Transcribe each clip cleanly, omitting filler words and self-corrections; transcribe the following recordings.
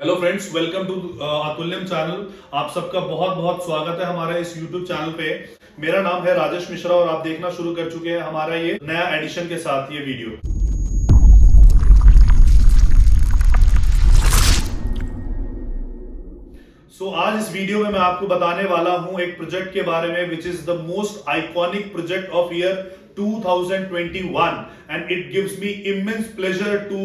Hello friends, welcome to Atulyam channel. आप सबका बहुत बहुत स्वागत है हमारे इस यूट्यूब चैनल पे। मेरा नाम है राजेश मिश्रा और आप देखना शुरू कर चुके हैं हमारा ये नया एडिशन के साथ ये वीडियो। आज इस वीडियो में मैं आपको बताने वाला हूं एक प्रोजेक्ट के बारे में which is the most iconic project of year 2021 and it gives me immense pleasure to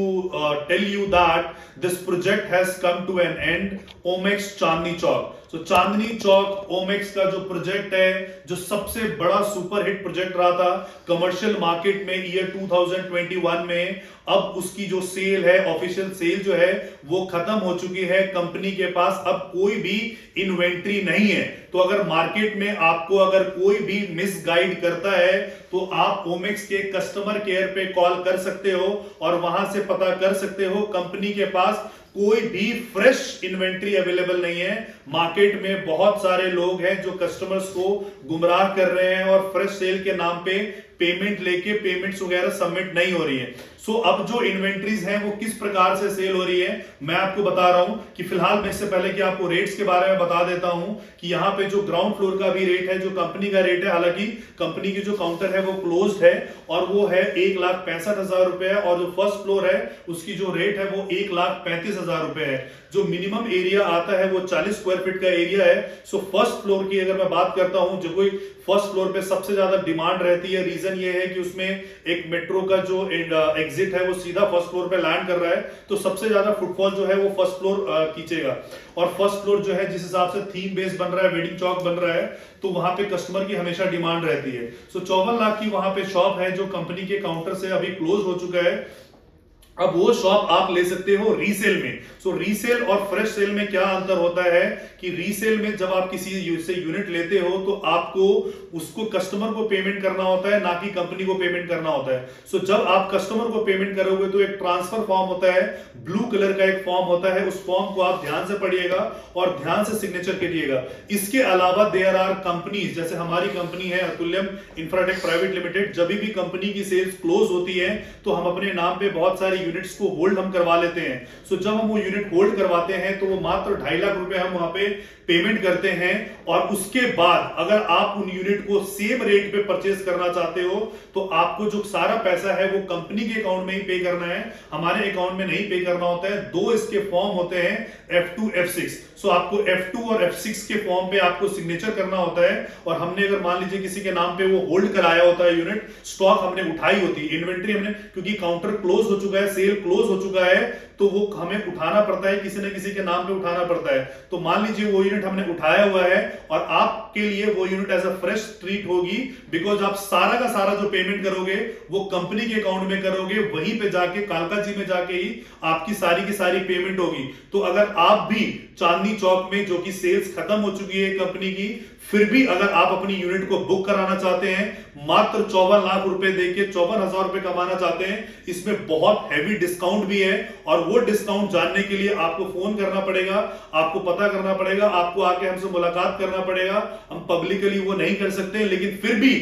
tell you that this project has come to an end, Omex Chandni Chowk. Chandni Chowk Omaxe का जो प्रोजेक्ट है, जो सबसे बड़ा सुपर हिट प्रोजेक्ट रहा था कमर्शियल मार्केट में year 2021 में, अब उसकी जो सेल है, ऑफिशियल सेल जो है वो खत्म हो चुकी है। कंपनी के पास अब कोई भी इन्वेंट्री नहीं है। तो अगर मार्केट में आपको अगर कोई भी मिसगाइड करता है तो आप ओमेक्स के कस्टमर केयर पे कॉल कर सकते हो और वहां से पता कर सकते हो कंपनी के पास कोई भी फ्रेश इन्वेंट्री अवेलेबल नहीं है। मार्केट में बहुत सारे लोग हैं जो कस्टमर्स को गुमराह कर रहे हैं और फ्रेश सेल के नाम पे पेमेंट लेके पेमेंट्स वगैरह सबमिट नहीं हो रही है। अब जो इन्वेंट्रीज हैं वो किस प्रकार से सेल हो रही है मैं आपको बता रहा हूं कि फिलहाल मैं इससे पहले कि आपको रेट्स के बारे में बता देता हूं कि यहां पे जो ग्राउंड फ्लोर का भी रेट है, जो कंपनी का रेट है, हालांकि कंपनी की जो काउंटर है वो क्लोज्ड है और वो है 1,65,000 रुपए है और जो फर्स्ट फ्लोर है उसकी जो रेट है वो 1,35,000 रुपए है। जो मिनिमम एरिया आता है वो 40 स्क्वायर फीट का एरिया है। फर्स्ट फ्लोर की अगर मैं बात करता हूं, जो कोई फर्स्ट फ्लोर पे सबसे ज्यादा डिमांड रहती है, रीजन ये है कि उसमें एक मेट्रो का जो एग्जिट है वो सीधा फर्स्ट फ्लोर पे लैंड कर रहा है, तो सबसे ज्यादा फुटफॉल जो है वो फर्स्ट फ्लोर खींचेगा। और फर्स्ट फ्लोर जो है जिस हिसाब से थीम बेस बन रहा है, वेडिंग चौक बन रहा है, तो वहां पे कस्टमर की हमेशा डिमांड रहती है। 54 लाख की वहां पे शॉप है जो कंपनी के काउंटर से अभी क्लोज हो चुका है। अब वो शॉप आप ले सकते हो रीसेल में। रीसेल और फ्रेश सेल में क्या अंतर होता है कि रीसेल में जब आप किसी से यूनिट लेते हो तो आपको उसको कस्टमर को पेमेंट करना होता है, ना कि कंपनी को पेमेंट करना होता है। जब आप कस्टमर को पेमेंट करोगे तो एक ट्रांसफर फॉर्म होता है, ब्लू कलर का एक फॉर्म होता है, उस फॉर्म को आप ध्यान से पढ़िएगा और ध्यान से सिग्नेचर करिएगा। इसके अलावा देयर आर कंपनीज, जैसे हमारी कंपनी है अतुल्यम इंफ्राटेक प्राइवेट लिमिटेड, जब भी कंपनी की सेल्स क्लोज होती है तो हम अपने नाम पे बहुत सारी यूनिट्स को होल्ड हम करवा लेते हैं। जब हम वो यूनिट होल्ड करवाते हैं तो वो मात्र 2.5 लाख रुपए हम वहां पे पेमेंट करते हैं और उसके बाद अगर आप उन यूनिट को सेम रेट पे परचेज करना चाहते हो तो आपको जो सारा पैसा है वो कंपनी के अकाउंट में ही पे करना है, हमारे अकाउंट में नहीं पे करना होता है। दो इसके फॉर्म होते हैं, F2 F6। आपको F2 और F6 के फॉर्म पे आपको सिग्नेचर करना होता है और हमने अगर मान लीजिए किसी के नाम पे वो होल्ड कराया होता है यूनिट, स्टॉक हमने उठाई होती है, इन्वेंट्री हमने, क्योंकि काउंटर क्लोज हो चुका है, सेल क्लोज हो चुका है, तो वो हमें उठाना पड़ता है, किसी न किसी के नाम पे उठाना पड़ता है। तो मान लीजिए वो यूनिट हमने उठाया हुआ है और आपके लिए वो unit as a fresh treat होगी, बिकॉज आप सारा का सारा जो पेमेंट करोगे वो कंपनी के अकाउंट में करोगे, वहीं पे जाके कालका जी में जाके ही आपकी सारी की सारी पेमेंट होगी। तो अगर आप भी चांदनी चौक में, जो कि सेल्स खत्म हो चुकी है कंपनी की, फिर भी अगर आप अपनी यूनिट को बुक कराना चाहते हैं, मात्र 54 लाख रुपए देके 54,000 रुपए कमाना चाहते हैं, इसमें बहुत हैवी डिस्काउंट भी है और वो डिस्काउंट जानने के लिए आपको फोन करना पड़ेगा, आपको पता करना पड़ेगा, आपको आके हमसे मुलाकात करना पड़ेगा। हम पब्लिकली वो नहीं कर सकते, लेकिन फिर भी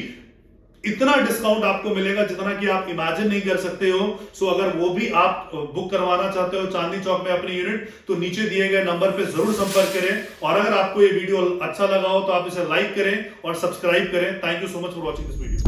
इतना डिस्काउंट आपको मिलेगा जितना कि आप इमेजिन नहीं कर सकते हो। अगर वो भी आप बुक करवाना चाहते हो चांदनी चौक में अपनी यूनिट, तो नीचे दिए गए नंबर पे जरूर संपर्क करें और अगर आपको ये वीडियो अच्छा लगा हो तो आप इसे लाइक करें और सब्सक्राइब करें। Thank you so much for watching this video.